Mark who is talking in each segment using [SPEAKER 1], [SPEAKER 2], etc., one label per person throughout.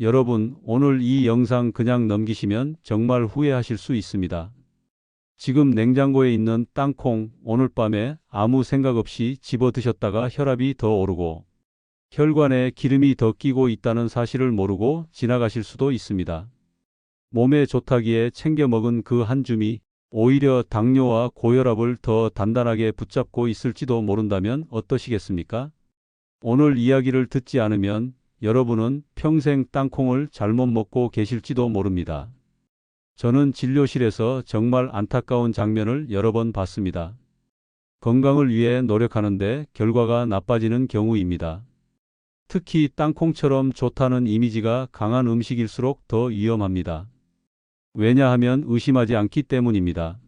[SPEAKER 1] 여러분, 오늘 이 영상 그냥 넘기시면 정말 후회하실 수 있습니다. 지금 냉장고에 있는 땅콩 오늘 밤에 아무 생각 없이 집어 드셨다가 혈압이 더 오르고 혈관에 기름이 더 끼고 있다는 사실을 모르고 지나가실 수도 있습니다. 몸에 좋다기에 챙겨 먹은 그 한 줌이 오히려 당뇨와 고혈압을 더 단단하게 붙잡고 있을지도 모른다면 어떠시겠습니까? 오늘 이야기를 듣지 않으면 여러분은 평생 땅콩을 잘못 먹고 계실지도 모릅니다. 저는 진료실에서 정말 안타까운 장면을 여러 번 봤습니다. 건강을 위해 노력하는데 결과가 나빠지는 경우입니다. 특히 땅콩처럼 좋다는 이미지가 강한 음식일수록 더 위험합니다. 왜냐하면 의심하지 않기 때문입니다.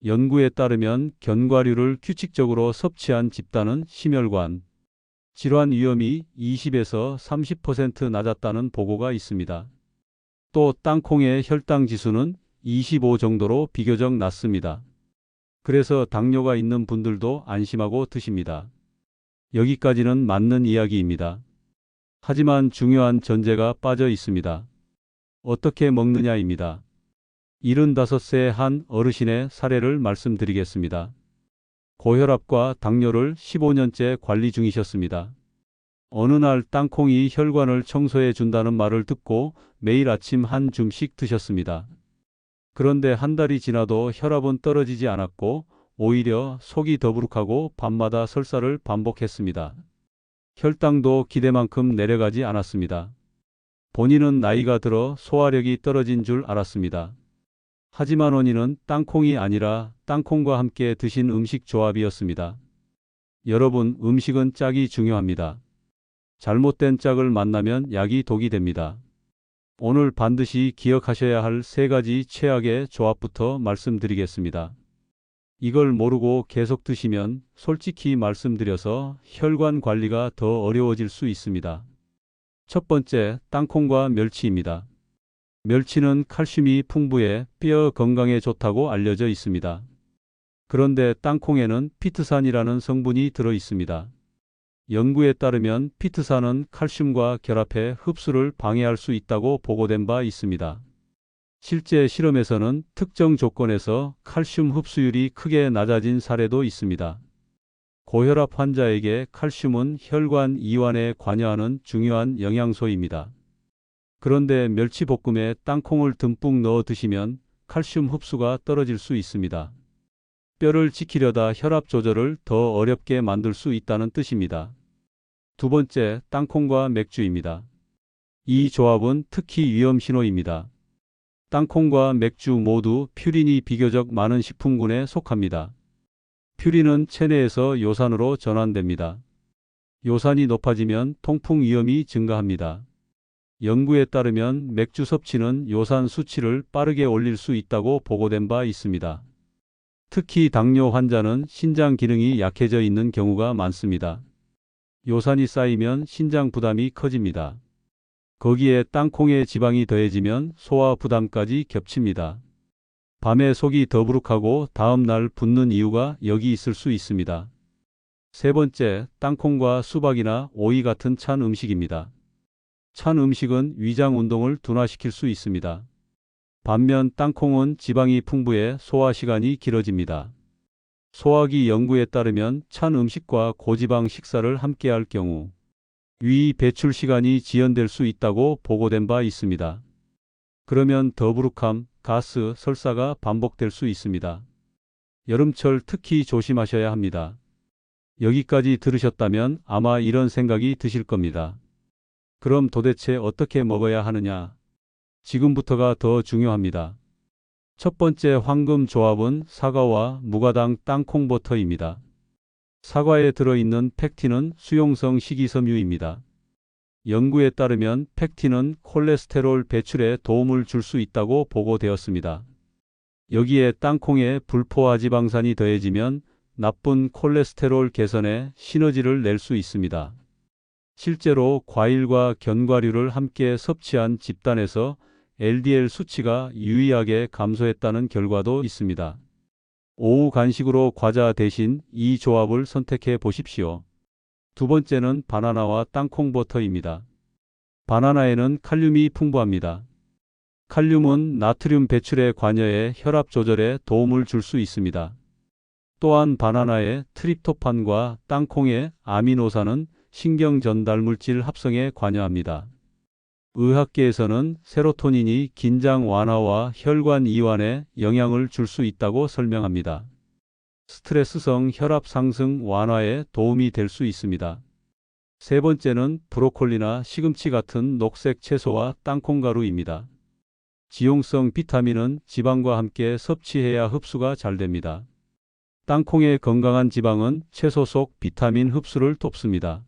[SPEAKER 1] 연구에 따르면 견과류를 규칙적으로 섭취한 집단은 심혈관 질환 위험이 20에서 30% 낮았다는 보고가 있습니다. 또 땅콩의 혈당 지수는 25 정도로 비교적 낮습니다. 그래서 당뇨가 있는 분들도 안심하고 드십니다. 여기까지는 맞는 이야기입니다. 하지만 중요한 전제가 빠져 있습니다. 어떻게 먹느냐입니다. 75세 한 어르신의 사례를 말씀드리겠습니다. 고혈압과 당뇨를 15년째 관리 중이셨습니다. 어느 날 땅콩이 혈관을 청소해 준다는 말을 듣고 매일 아침 한 줌씩 드셨습니다. 그런데 한 달이 지나도 혈압은 떨어지지 않았고 오히려 속이 더부룩하고 밤마다 설사를 반복했습니다. 혈당도 기대만큼 내려가지 않았습니다. 본인은 나이가 들어 소화력이 떨어진 줄 알았습니다. 하지만 원인은 땅콩이 아니라 땅콩과 함께 드신 음식 조합이었습니다. 여러분, 음식은 짝이 중요합니다. 잘못된 짝을 만나면 약이 독이 됩니다. 오늘 반드시 기억하셔야 할 3가지 최악의 조합부터 말씀드리겠습니다. 이걸 모르고 계속 드시면 솔직히 말씀드려서 혈관 관리가 더 어려워질 수 있습니다. 첫 번째, 땅콩과 멸치입니다. 멸치는 칼슘이 풍부해 뼈 건강에 좋다고 알려져 있습니다. 그런데 땅콩에는 피트산이라는 성분이 들어 있습니다. 연구에 따르면 피트산은 칼슘과 결합해 흡수를 방해할 수 있다고 보고된 바 있습니다. 실제 실험에서는 특정 조건에서 칼슘 흡수율이 크게 낮아진 사례도 있습니다. 고혈압 환자에게 칼슘은 혈관 이완에 관여하는 중요한 영양소입니다. 그런데 멸치볶음에 땅콩을 듬뿍 넣어 드시면 칼슘 흡수가 떨어질 수 있습니다. 뼈를 지키려다 혈압 조절을 더 어렵게 만들 수 있다는 뜻입니다. 두 번째, 땅콩과 맥주입니다. 이 조합은 특히 위험 신호입니다. 땅콩과 맥주 모두 퓨린이 비교적 많은 식품군에 속합니다. 퓨린은 체내에서 요산으로 전환됩니다. 요산이 높아지면 통풍 위험이 증가합니다. 연구에 따르면 맥주 섭취는 요산 수치를 빠르게 올릴 수 있다고 보고된 바 있습니다. 특히 당뇨 환자는 신장 기능이 약해져 있는 경우가 많습니다. 요산이 쌓이면 신장 부담이 커집니다. 거기에 땅콩의 지방이 더해지면 소화 부담까지 겹칩니다. 밤에 속이 더부룩하고 다음 날 붓는 이유가 여기 있을 수 있습니다. 세 번째, 땅콩과 수박이나 오이 같은 찬 음식입니다. 찬 음식은 위장 운동을 둔화시킬 수 있습니다. 반면 땅콩은 지방이 풍부해 소화 시간이 길어집니다. 소화기 연구에 따르면 찬 음식과 고지방 식사를 함께할 경우 위 배출 시간이 지연될 수 있다고 보고된 바 있습니다. 그러면 더부룩함, 가스, 설사가 반복될 수 있습니다. 여름철 특히 조심하셔야 합니다. 여기까지 들으셨다면 아마 이런 생각이 드실 겁니다. 그럼 도대체 어떻게 먹어야 하느냐? 지금부터가 더 중요합니다. 첫 번째 황금 조합은 사과와 무가당 땅콩버터입니다. 사과에 들어있는 펙틴은 수용성 식이섬유입니다. 연구에 따르면 펙틴은 콜레스테롤 배출에 도움을 줄 수 있다고 보고되었습니다. 여기에 땅콩에 불포화지방산이 더해지면 나쁜 콜레스테롤 개선에 시너지를 낼 수 있습니다. 실제로 과일과 견과류를 함께 섭취한 집단에서 LDL 수치가 유의하게 감소했다는 결과도 있습니다. 오후 간식으로 과자 대신 이 조합을 선택해 보십시오. 두 번째는 바나나와 땅콩버터입니다. 바나나에는 칼륨이 풍부합니다. 칼륨은 나트륨 배출에 관여해 혈압 조절에 도움을 줄 수 있습니다. 또한 바나나의 트립토판과 땅콩의 아미노산은 신경 전달 물질 합성에 관여합니다. 의학계에서는 세로토닌이 긴장 완화와 혈관 이완에 영향을 줄 수 있다고 설명합니다. 스트레스성 혈압 상승 완화에 도움이 될 수 있습니다. 세 번째는 브로콜리나 시금치 같은 녹색 채소와 땅콩가루입니다. 지용성 비타민은 지방과 함께 섭취해야 흡수가 잘 됩니다. 땅콩의 건강한 지방은 채소 속 비타민 흡수를 돕습니다.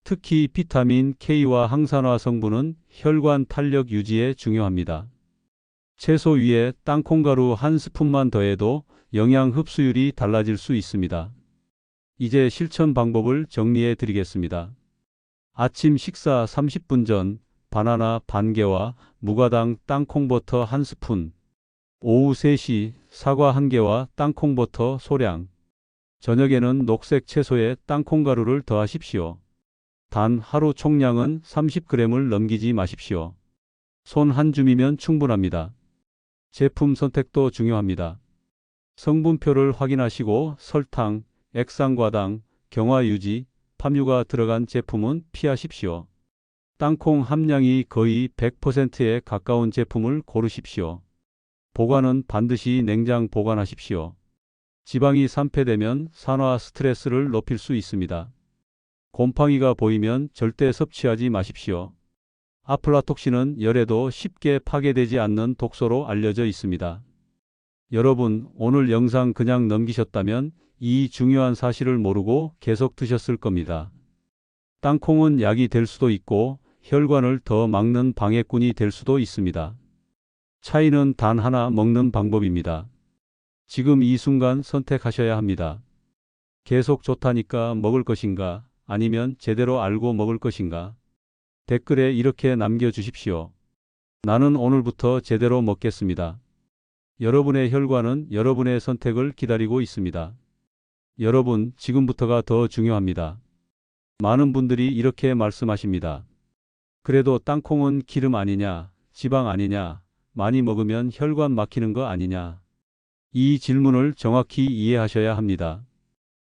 [SPEAKER 1] 특히 비타민 K와 항산화 성분은 혈관 탄력 유지에 중요합니다. 채소 위에 땅콩가루 한 스푼만 더해도 영양 흡수율이 달라질 수 있습니다. 이제 실천 방법을 정리해 드리겠습니다. 아침 식사 30분 전 바나나 반 개와 무가당 땅콩버터 한 스푼, 오후 3시 사과 1개와 땅콩버터 소량, 저녁에는 녹색 채소에 땅콩가루를 더하십시오. 단 하루 총량은 30g을 넘기지 마십시오. 손 한 줌이면 충분합니다. 제품 선택도 중요합니다. 성분표를 확인하시고 설탕, 액상과당, 경화유지, 함유가 들어간 제품은 피하십시오. 땅콩 함량이 거의 100%에 가까운 제품을 고르십시오. 보관은 반드시 냉장 보관하십시오. 지방이 산패되면 산화 스트레스를 높일 수 있습니다. 곰팡이가 보이면 절대 섭취하지 마십시오. 아플라톡신은 열에도 쉽게 파괴되지 않는 독소로 알려져 있습니다. 여러분, 오늘 영상 그냥 넘기셨다면 이 중요한 사실을 모르고 계속 드셨을 겁니다. 땅콩은 약이 될 수도 있고 혈관을 더 막는 방해꾼이 될 수도 있습니다. 차이는 단 하나, 먹는 방법입니다. 지금 이 순간 선택하셔야 합니다. 계속 좋다니까 먹을 것인가, 아니면 제대로 알고 먹을 것인가? 댓글에 이렇게 남겨주십시오. 나는 오늘부터 제대로 먹겠습니다. 여러분의 혈관은 여러분의 선택을 기다리고 있습니다. 여러분, 지금부터가 더 중요합니다. 많은 분들이 이렇게 말씀하십니다. 그래도 땅콩은 기름 아니냐, 지방 아니냐, 많이 먹으면 혈관 막히는 거 아니냐. 이 질문을 정확히 이해하셔야 합니다.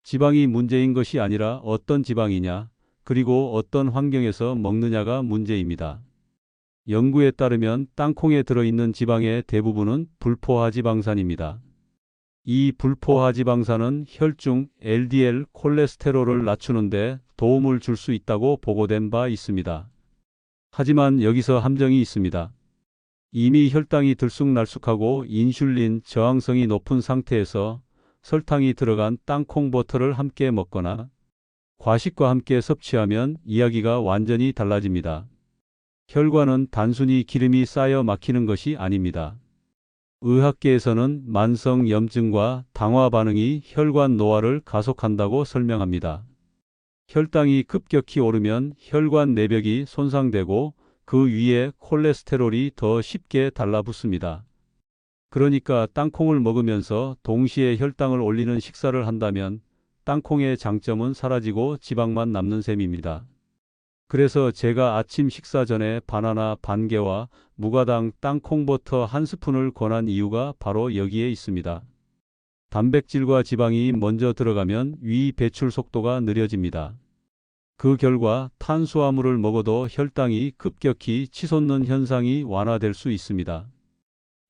[SPEAKER 1] 지방이 문제인 것이 아니라 어떤 지방이냐, 그리고 어떤 환경에서 먹느냐가 문제입니다. 연구에 따르면 땅콩에 들어있는 지방의 대부분은 불포화지방산입니다. 이 불포화지방산은 혈중 LDL 콜레스테롤을 낮추는 데 도움을 줄 수 있다고 보고된 바 있습니다. 하지만 여기서 함정이 있습니다. 이미 혈당이 들쑥날쑥하고 인슐린 저항성이 높은 상태에서 설탕이 들어간 땅콩 버터를 함께 먹거나 과식과 함께 섭취하면 이야기가 완전히 달라집니다. 혈관은 단순히 기름이 쌓여 막히는 것이 아닙니다. 의학계에서는 만성 염증과 당화 반응이 혈관 노화를 가속한다고 설명합니다. 혈당이 급격히 오르면 혈관 내벽이 손상되고 그 위에 콜레스테롤이 더 쉽게 달라붙습니다. 그러니까 땅콩을 먹으면서 동시에 혈당을 올리는 식사를 한다면 땅콩의 장점은 사라지고 지방만 남는 셈입니다. 그래서 제가 아침 식사 전에 바나나 반 개와 무가당 땅콩버터 한 스푼을 권한 이유가 바로 여기에 있습니다. 단백질과 지방이 먼저 들어가면 위 배출 속도가 느려집니다. 그 결과 탄수화물을 먹어도 혈당이 급격히 치솟는 현상이 완화될 수 있습니다.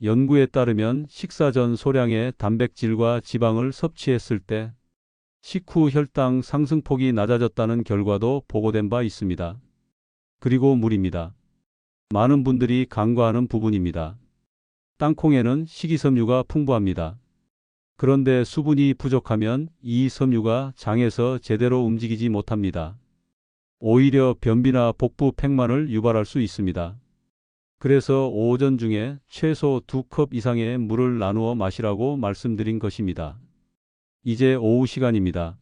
[SPEAKER 1] 연구에 따르면 식사 전 소량의 단백질과 지방을 섭취했을 때 식후 혈당 상승폭이 낮아졌다는 결과도 보고된 바 있습니다. 그리고 물입니다. 많은 분들이 간과하는 부분입니다. 땅콩에는 식이섬유가 풍부합니다. 그런데 수분이 부족하면 이 섬유가 장에서 제대로 움직이지 못합니다. 오히려 변비나 복부 팽만을 유발할 수 있습니다. 그래서 오전 중에 최소 2컵 이상의 물을 나누어 마시라고 말씀드린 것입니다. 이제 오후 시간입니다.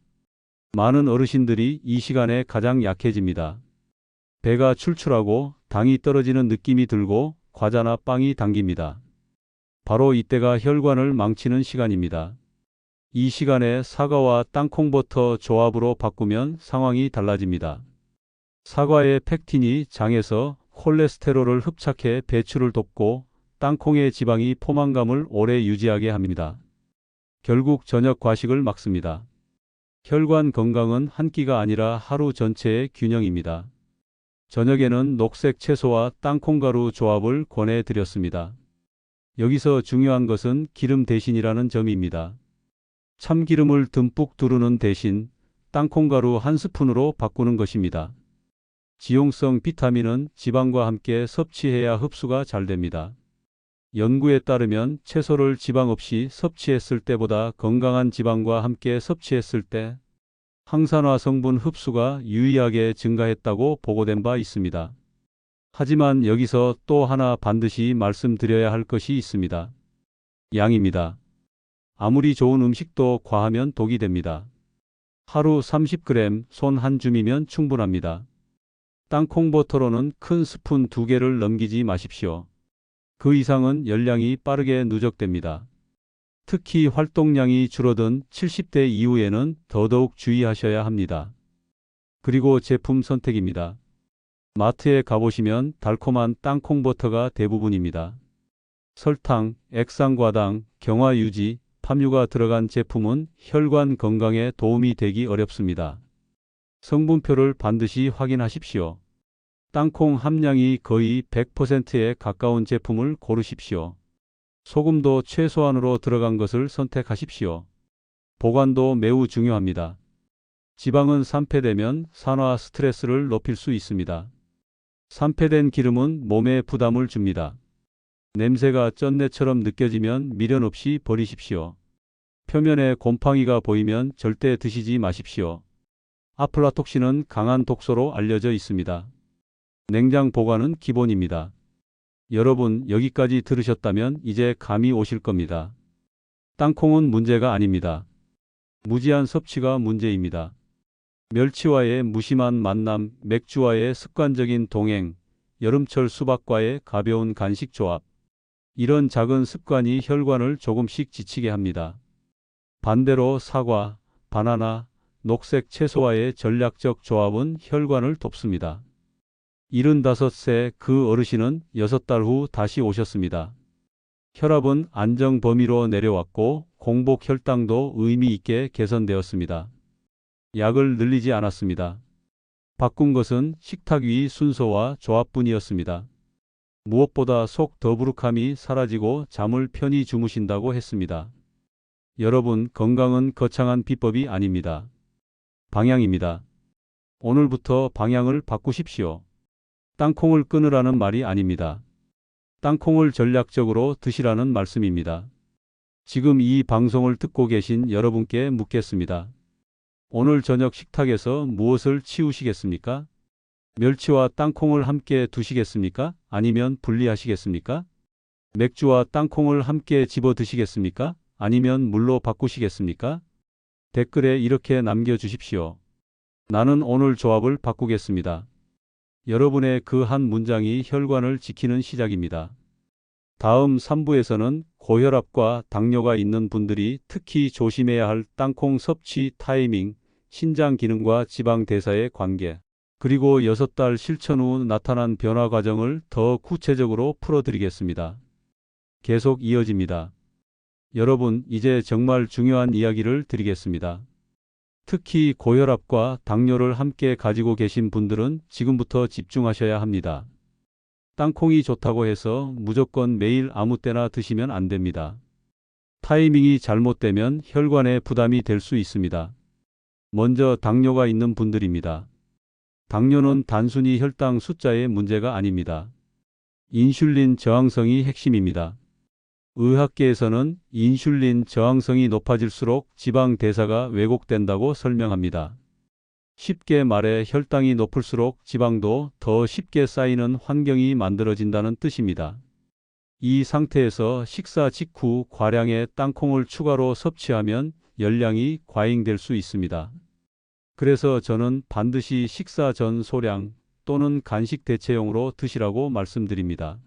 [SPEAKER 1] 많은 어르신들이 이 시간에 가장 약해집니다. 배가 출출하고 당이 떨어지는 느낌이 들고 과자나 빵이 당깁니다. 바로 이때가 혈관을 망치는 시간입니다. 이 시간에 사과와 땅콩버터 조합으로 바꾸면 상황이 달라집니다. 사과의 펙틴이 장에서 콜레스테롤을 흡착해 배출을 돕고 땅콩의 지방이 포만감을 오래 유지하게 합니다. 결국 저녁 과식을 막습니다. 혈관 건강은 한 끼가 아니라 하루 전체의 균형입니다. 저녁에는 녹색 채소와 땅콩가루 조합을 권해드렸습니다. 여기서 중요한 것은 기름 대신이라는 점입니다. 참기름을 듬뿍 두르는 대신 땅콩가루 한 스푼으로 바꾸는 것입니다. 지용성 비타민은 지방과 함께 섭취해야 흡수가 잘 됩니다. 연구에 따르면 채소를 지방 없이 섭취했을 때보다 건강한 지방과 함께 섭취했을 때 항산화 성분 흡수가 유의하게 증가했다고 보고된 바 있습니다. 하지만 여기서 또 하나 반드시 말씀드려야 할 것이 있습니다. 양입니다. 아무리 좋은 음식도 과하면 독이 됩니다. 하루 30g 손 한 줌이면 충분합니다. 땅콩 버터로는 큰 스푼 2개를 넘기지 마십시오. 그 이상은 열량이 빠르게 누적됩니다. 특히 활동량이 줄어든 70대 이후에는 더더욱 주의하셔야 합니다. 그리고 제품 선택입니다. 마트에 가보시면 달콤한 땅콩 버터가 대부분입니다. 설탕, 액상과당, 경화유지, 함유가 들어간 제품은 혈관 건강에 도움이 되기 어렵습니다. 성분표를 반드시 확인하십시오. 땅콩 함량이 거의 100%에 가까운 제품을 고르십시오. 소금도 최소한으로 들어간 것을 선택하십시오. 보관도 매우 중요합니다. 지방은 산패되면 산화 스트레스를 높일 수 있습니다. 산패된 기름은 몸에 부담을 줍니다. 냄새가 쩐내처럼 느껴지면 미련 없이 버리십시오. 표면에 곰팡이가 보이면 절대 드시지 마십시오. 아플라톡신은 강한 독소로 알려져 있습니다. 냉장 보관은 기본입니다. 여러분, 여기까지 들으셨다면 이제 감이 오실 겁니다. 땅콩은 문제가 아닙니다. 무지한 섭취가 문제입니다. 멸치와의 무심한 만남, 맥주와의 습관적인 동행, 여름철 수박과의 가벼운 간식 조합. 이런 작은 습관이 혈관을 조금씩 지치게 합니다. 반대로 사과, 바나나, 녹색 채소와의 전략적 조합은 혈관을 돕습니다. 75세 그 어르신은 6달 후 다시 오셨습니다. 혈압은 안정 범위로 내려왔고 공복 혈당도 의미 있게 개선되었습니다. 약을 늘리지 않았습니다. 바꾼 것은 식탁 위 순서와 조합뿐이었습니다. 무엇보다 속 더부룩함이 사라지고 잠을 편히 주무신다고 했습니다. 여러분, 건강은 거창한 비법이 아닙니다. 방향입니다. 오늘부터 방향을 바꾸십시오. 땅콩을 끊으라는 말이 아닙니다. 땅콩을 전략적으로 드시라는 말씀입니다. 지금 이 방송을 듣고 계신 여러분께 묻겠습니다. 오늘 저녁 식탁에서 무엇을 치우시겠습니까? 멸치와 땅콩을 함께 두시겠습니까? 아니면 분리하시겠습니까? 맥주와 땅콩을 함께 집어 드시겠습니까? 아니면 물로 바꾸시겠습니까? 댓글에 이렇게 남겨주십시오. 나는 오늘 조합을 바꾸겠습니다. 여러분의 그 한 문장이 혈관을 지키는 시작입니다. 다음 3부에서는 고혈압과 당뇨가 있는 분들이 특히 조심해야 할 땅콩 섭취 타이밍, 신장 기능과 지방 대사의 관계, 그리고 6달 실천 후 나타난 변화 과정을 더 구체적으로 풀어드리겠습니다. 계속 이어집니다. 여러분, 이제 정말 중요한 이야기를 드리겠습니다. 특히 고혈압과 당뇨를 함께 가지고 계신 분들은 지금부터 집중하셔야 합니다. 땅콩이 좋다고 해서 무조건 매일 아무 때나 드시면 안 됩니다. 타이밍이 잘못되면 혈관에 부담이 될 수 있습니다. 먼저 당뇨가 있는 분들입니다. 당뇨는 단순히 혈당 숫자의 문제가 아닙니다. 인슐린 저항성이 핵심입니다. 의학계에서는 인슐린 저항성이 높아질수록 지방 대사가 왜곡된다고 설명합니다. 쉽게 말해 혈당이 높을수록 지방도 더 쉽게 쌓이는 환경이 만들어진다는 뜻입니다. 이 상태에서 식사 직후 과량의 땅콩을 추가로 섭취하면 열량이 과잉될 수 있습니다. 그래서 저는 반드시 식사 전 소량 또는 간식 대체용으로 드시라고 말씀드립니다.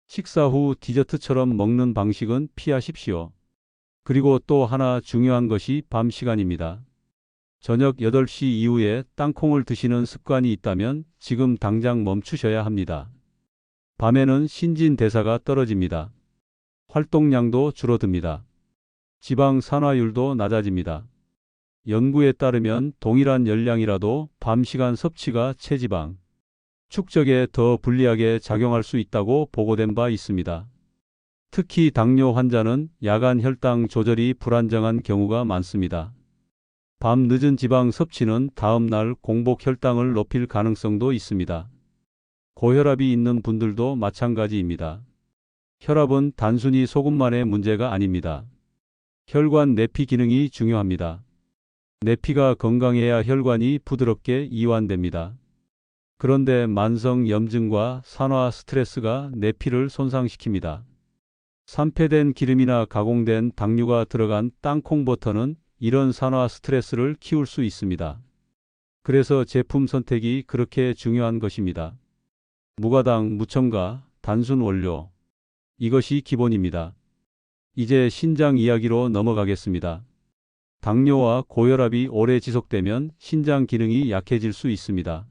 [SPEAKER 1] 식사 후 디저트처럼 먹는 방식은 피하십시오. 그리고 또 하나 중요한 것이 밤 시간입니다. 저녁 8시 이후에 땅콩을 드시는 습관이 있다면 지금 당장 멈추셔야 합니다. 밤에는 신진대사가 떨어집니다. 활동량도 줄어듭니다. 지방 산화율도 낮아집니다. 연구에 따르면 동일한 열량이라도 밤 시간 섭취가 체지방 축적에 더 불리하게 작용할 수 있다고 보고된 바 있습니다. 특히 당뇨 환자는 야간 혈당 조절이 불안정한 경우가 많습니다. 밤 늦은 지방 섭취는 다음 날 공복 혈당을 높일 가능성도 있습니다. 고혈압이 있는 분들도 마찬가지입니다. 혈압은 단순히 소금만의 문제가 아닙니다. 혈관 내피 기능이 중요합니다. 내피가 건강해야 혈관이 부드럽게 이완됩니다. 그런데 만성 염증과 산화 스트레스가 내피를 손상시킵니다. 산패된 기름이나 가공된 당류가 들어간 땅콩버터는 이런 산화 스트레스를 키울 수 있습니다. 그래서 제품 선택이 그렇게 중요한 것입니다. 무가당, 무첨가, 단순 원료. 이것이 기본입니다. 이제 신장 이야기로 넘어가겠습니다. 당뇨와 고혈압이 오래 지속되면 신장 기능이 약해질 수 있습니다.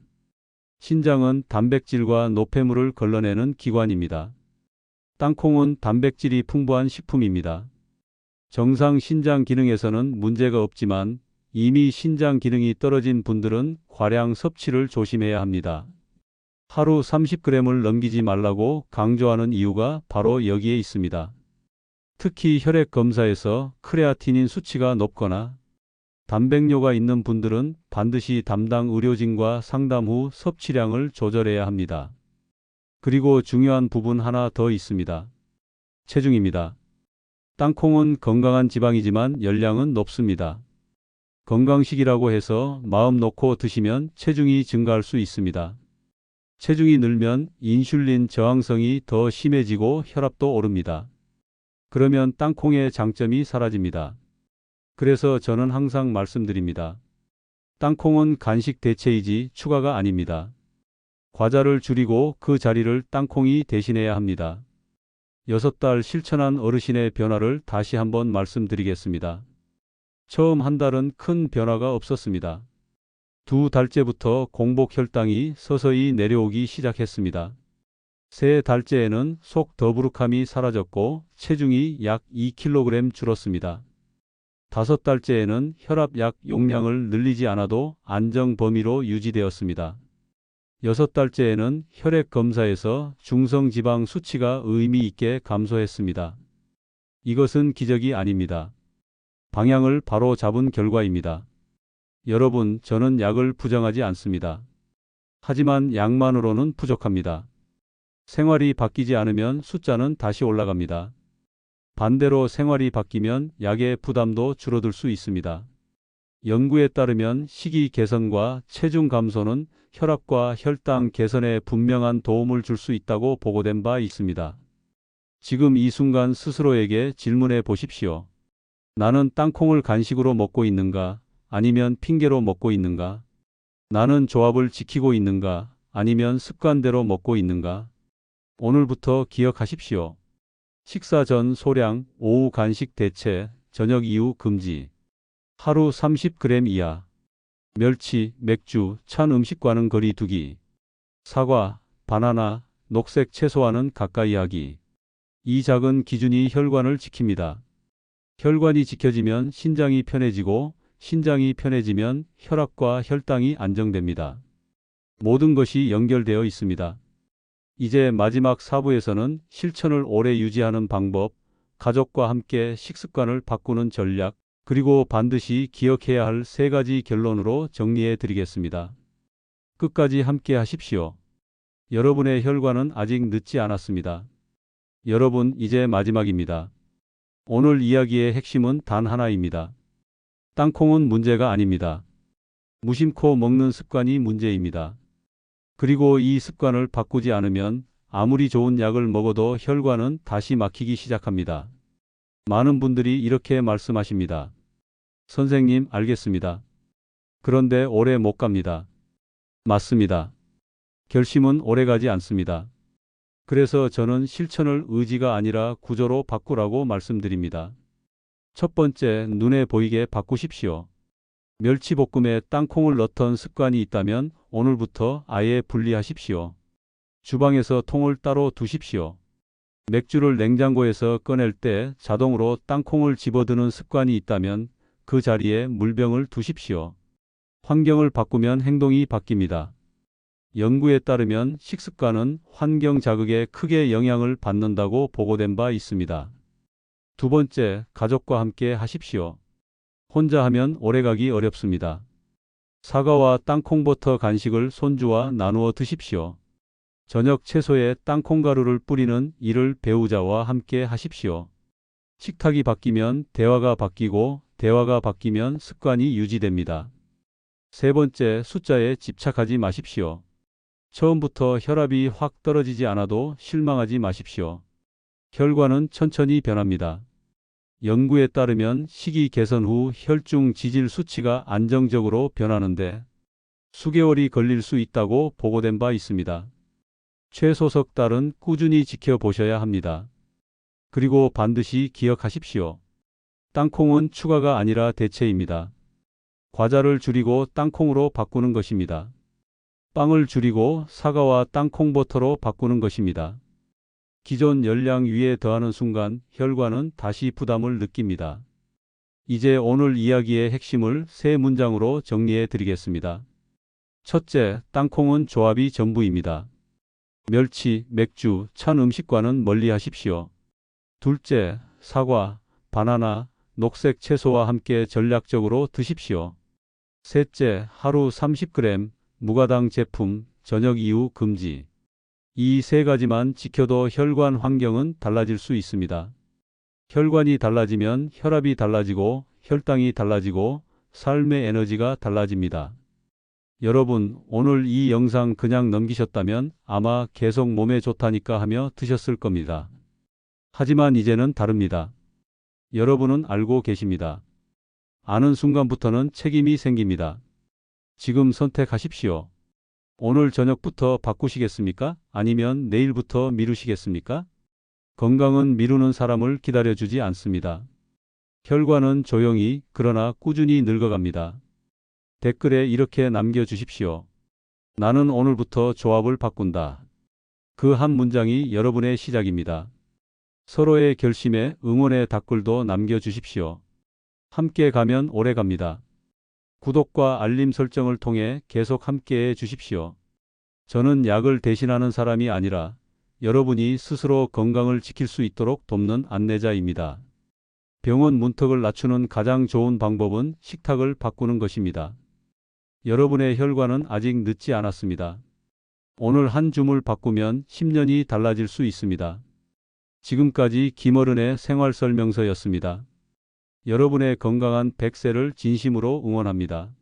[SPEAKER 1] 신장은 단백질과 노폐물을 걸러내는 기관입니다. 땅콩은 단백질이 풍부한 식품입니다. 정상 신장 기능에서는 문제가 없지만 이미 신장 기능이 떨어진 분들은 과량 섭취를 조심해야 합니다. 하루 30g을 넘기지 말라고 강조하는 이유가 바로 여기에 있습니다. 특히 혈액 검사에서 크레아티닌 수치가 높거나 단백뇨가 있는 분들은 반드시 담당 의료진과 상담 후 섭취량을 조절해야 합니다. 그리고 중요한 부분 하나 더 있습니다. 체중입니다. 땅콩은 건강한 지방이지만 열량은 높습니다. 건강식이라고 해서 마음 놓고 드시면 체중이 증가할 수 있습니다. 체중이 늘면 인슐린 저항성이 더 심해지고 혈압도 오릅니다. 그러면 땅콩의 장점이 사라집니다. 그래서 저는 항상 말씀드립니다. 땅콩은 간식 대체이지 추가가 아닙니다. 과자를 줄이고 그 자리를 땅콩이 대신해야 합니다. 6달 실천한 어르신의 변화를 다시 한번 말씀드리겠습니다. 처음 한 달은 큰 변화가 없었습니다. 2달째부터 공복 혈당이 서서히 내려오기 시작했습니다. 3달째에는 속 더부룩함이 사라졌고 체중이 약 2kg 줄었습니다. 5달째에는 혈압 약 용량을 늘리지 않아도 안정 범위로 유지되었습니다. 6달째에는 혈액 검사에서 중성지방 수치가 의미 있게 감소했습니다. 이것은 기적이 아닙니다. 방향을 바로 잡은 결과입니다. 여러분, 저는 약을 부정하지 않습니다. 하지만 약만으로는 부족합니다. 생활이 바뀌지 않으면 숫자는 다시 올라갑니다. 반대로 생활이 바뀌면 약의 부담도 줄어들 수 있습니다. 연구에 따르면 식이 개선과 체중 감소는 혈압과 혈당 개선에 분명한 도움을 줄 수 있다고 보고된 바 있습니다. 지금 이 순간 스스로에게 질문해 보십시오. 나는 땅콩을 간식으로 먹고 있는가? 아니면 핑계로 먹고 있는가? 나는 조합을 지키고 있는가? 아니면 습관대로 먹고 있는가? 오늘부터 기억하십시오. 식사 전 소량, 오후 간식 대체, 저녁 이후 금지. 하루 30g 이하. 멸치, 맥주, 찬 음식과는 거리 두기. 사과, 바나나, 녹색 채소와는 가까이 하기. 이 작은 기준이 혈관을 지킵니다. 혈관이 지켜지면 신장이 편해지고 신장이 편해지면 혈압과 혈당이 안정됩니다. 모든 것이 연결되어 있습니다. 이제 마지막 4부에서는 실천을 오래 유지하는 방법, 가족과 함께 식습관을 바꾸는 전략, 그리고 반드시 기억해야 할 3가지 결론으로 정리해 드리겠습니다. 끝까지 함께 하십시오. 여러분의 혈관은 아직 늦지 않았습니다. 여러분, 이제 마지막입니다. 오늘 이야기의 핵심은 단 하나입니다. 땅콩은 문제가 아닙니다. 무심코 먹는 습관이 문제입니다. 그리고 이 습관을 바꾸지 않으면 아무리 좋은 약을 먹어도 혈관은 다시 막히기 시작합니다. 많은 분들이 이렇게 말씀하십니다. 선생님, 알겠습니다. 그런데 오래 못 갑니다. 맞습니다. 결심은 오래가지 않습니다. 그래서 저는 실천을 의지가 아니라 구조로 바꾸라고 말씀드립니다. 첫 번째, 눈에 보이게 바꾸십시오. 멸치볶음에 땅콩을 넣던 습관이 있다면 오늘부터 아예 분리하십시오. 주방에서 통을 따로 두십시오. 맥주를 냉장고에서 꺼낼 때 자동으로 땅콩을 집어드는 습관이 있다면 그 자리에 물병을 두십시오. 환경을 바꾸면 행동이 바뀝니다. 연구에 따르면 식습관은 환경 자극에 크게 영향을 받는다고 보고된 바 있습니다. 두 번째, 가족과 함께 하십시오. 혼자 하면 오래가기 어렵습니다. 사과와 땅콩버터 간식을 손주와 나누어 드십시오. 저녁 채소에 땅콩가루를 뿌리는 일을 배우자와 함께 하십시오. 식탁이 바뀌면 대화가 바뀌고 대화가 바뀌면 습관이 유지됩니다. 세 번째, 숫자에 집착하지 마십시오. 처음부터 혈압이 확 떨어지지 않아도 실망하지 마십시오. 혈관은 천천히 변합니다. 연구에 따르면 식이 개선 후 혈중 지질 수치가 안정적으로 변하는데 수개월이 걸릴 수 있다고 보고된 바 있습니다. 최소 석 달은 꾸준히 지켜보셔야 합니다. 그리고 반드시 기억하십시오. 땅콩은 추가가 아니라 대체입니다. 과자를 줄이고 땅콩으로 바꾸는 것입니다. 빵을 줄이고 사과와 땅콩버터로 바꾸는 것입니다. 기존 열량 위에 더하는 순간 혈관은 다시 부담을 느낍니다. 이제 오늘 이야기의 핵심을 세 문장으로 정리해 드리겠습니다. 첫째, 땅콩은 조합이 전부입니다. 멸치, 맥주, 찬 음식과는 멀리 하십시오. 둘째, 사과, 바나나, 녹색 채소와 함께 전략적으로 드십시오. 셋째, 하루 30g 무가당 제품 저녁 이후 금지. 이 세 가지만 지켜도 혈관 환경은 달라질 수 있습니다. 혈관이 달라지면 혈압이 달라지고 혈당이 달라지고 삶의 에너지가 달라집니다. 여러분, 오늘 이 영상 그냥 넘기셨다면 아마 계속 몸에 좋다니까 하며 드셨을 겁니다. 하지만 이제는 다릅니다. 여러분은 알고 계십니다. 아는 순간부터는 책임이 생깁니다. 지금 선택하십시오. 오늘 저녁부터 바꾸시겠습니까? 아니면 내일부터 미루시겠습니까? 건강은 미루는 사람을 기다려주지 않습니다. 혈관은 조용히 그러나 꾸준히 늙어갑니다. 댓글에 이렇게 남겨주십시오. 나는 오늘부터 조합을 바꾼다. 그 한 문장이 여러분의 시작입니다. 서로의 결심에 응원의 댓글도 남겨주십시오. 함께 가면 오래 갑니다. 구독과 알림 설정을 통해 계속 함께해 주십시오. 저는 약을 대신하는 사람이 아니라 여러분이 스스로 건강을 지킬 수 있도록 돕는 안내자입니다. 병원 문턱을 낮추는 가장 좋은 방법은 식탁을 바꾸는 것입니다. 여러분의 혈관은 아직 늦지 않았습니다. 오늘 한 줌을 바꾸면 10년이 달라질 수 있습니다. 지금까지 김어른의 생활설명서였습니다. 여러분의 건강한 100세를 진심으로 응원합니다.